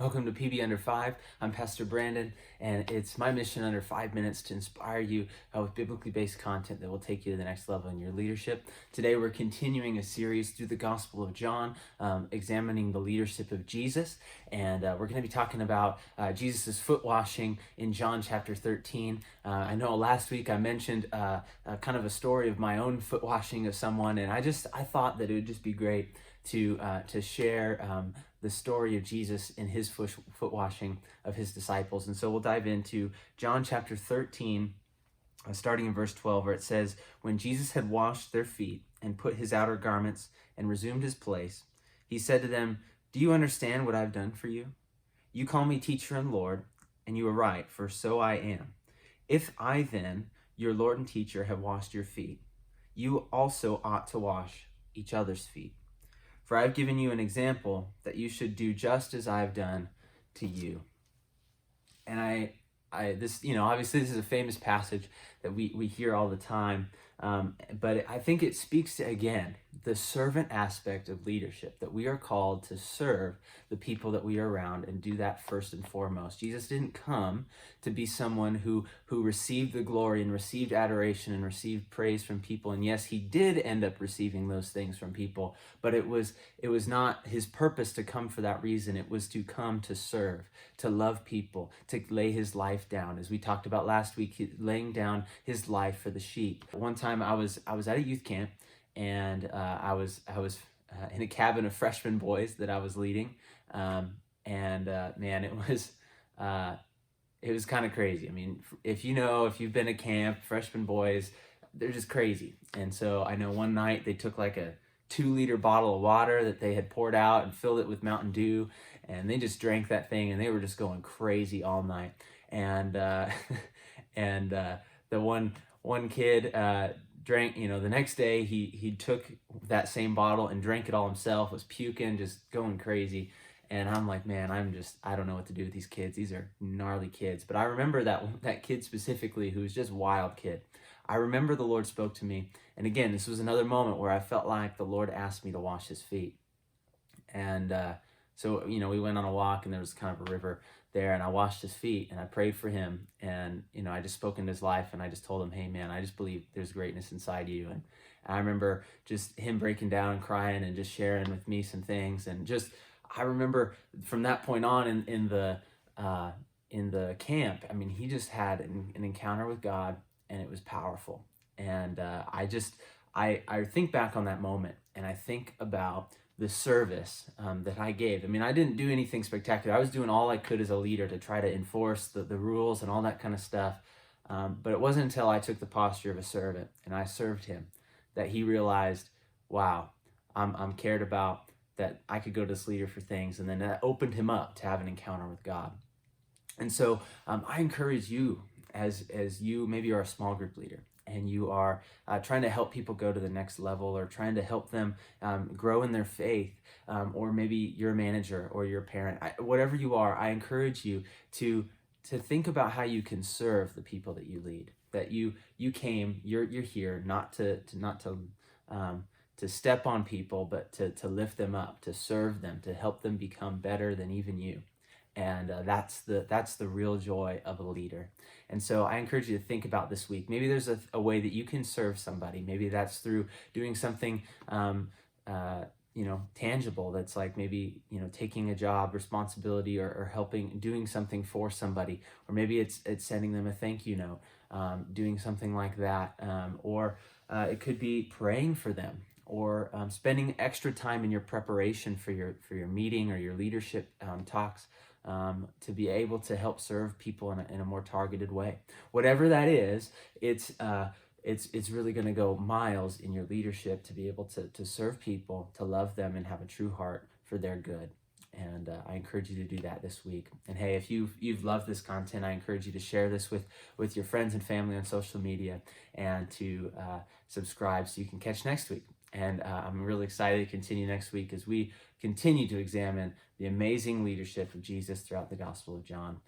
Welcome to PB Under 5. I'm Pastor Brandon, and it's my mission under 5 minutes to inspire you with biblically based content that will take you to the next level in your leadership. Today, we're continuing a series through the Gospel of John, examining the leadership of Jesus. And we're going to be talking about Jesus' foot washing in John chapter 13. I know last week I mentioned kind of a story of my own foot washing of someone, and I thought that it would just be great to share the story of Jesus in his foot washing of his disciples. And so we'll dive into John chapter 13, starting in verse 12, where it says, "When Jesus had washed their feet and put his outer garments and resumed his place, he said to them, 'Do you understand what I've done for you? You call me teacher and Lord, and you are right, for so I am. If I then, your Lord and teacher, have washed your feet, you also ought to wash each other's feet. For I have given you an example that you should do just as I have done to you.'" And obviously this is a famous passage that we hear all the time, but I think it speaks to, again, the servant aspect of leadership, that we are called to serve the people that we are around and do that first and foremost. Jesus didn't come to be someone who received the glory and received adoration and received praise from people. And yes, he did end up receiving those things from people, but it was not his purpose to come for that reason. It was to come to serve, to love people, to lay his life down. As we talked about last week, laying down his life for the sheep. One time I was at a youth camp, and I was in a cabin of freshman boys that I was leading, man, it was kind of crazy. I mean, if you've been to camp, freshman boys, they're just crazy. And so I know one night they took like a 2-liter bottle of water that they had poured out and filled it with Mountain Dew, and they just drank that thing, and they were just going crazy all night. And the one kid drank, the next day he took that same bottle and drank it all himself, was puking, just going crazy. And I'm like, man, I don't know what to do with these kids. These are gnarly kids. But I remember that kid specifically, who was just wild kid. I remember the Lord spoke to me. And again, this was another moment where I felt like the Lord asked me to wash his feet. And so, we went on a walk, and there was kind of a river there, and I washed his feet, and I prayed for him. And, I just spoke into his life, and I just told him, "Hey, man, I just believe there's greatness inside you." And I remember just him breaking down and crying and just sharing with me some things. And I remember from that point on in the camp, I mean, he just had an encounter with God, and it was powerful. And I think back on that moment, and I think about the service that I gave. I mean, I didn't do anything spectacular. I was doing all I could as a leader to try to enforce the rules and all that kind of stuff. But it wasn't until I took the posture of a servant and I served him that he realized, wow, I'm cared about, that I could go to this leader for things. And then that opened him up to have an encounter with God. And so I encourage you, as you maybe are a small group leader, and you are trying to help people go to the next level, or trying to help them grow in their faith, or maybe you're a manager or you're a parent, whatever you are, I encourage you to think about how you can serve the people that you lead. That you're here not to step on people, but to lift them up, to serve them, to help them become better than even you. And that's the real joy of a leader. And so I encourage you to think about this week. Maybe there's a way that you can serve somebody. Maybe that's through doing something tangible, that's like maybe taking a job responsibility, or helping, doing something for somebody. Or maybe it's sending them a thank you note, doing something like that. Or it could be praying for them, or spending extra time in your preparation for your meeting or your leadership talks, to be able to help serve people in a more targeted way. Whatever that is, it's really going to go miles in your leadership to be able to serve people, to love them, and have a true heart for their good. And I encourage you to do that this week. And hey, if you've loved this content, I encourage you to share this with your friends and family on social media, and to subscribe so you can catch next week. And I'm really excited to continue next week as we continue to examine the amazing leadership of Jesus throughout the Gospel of John.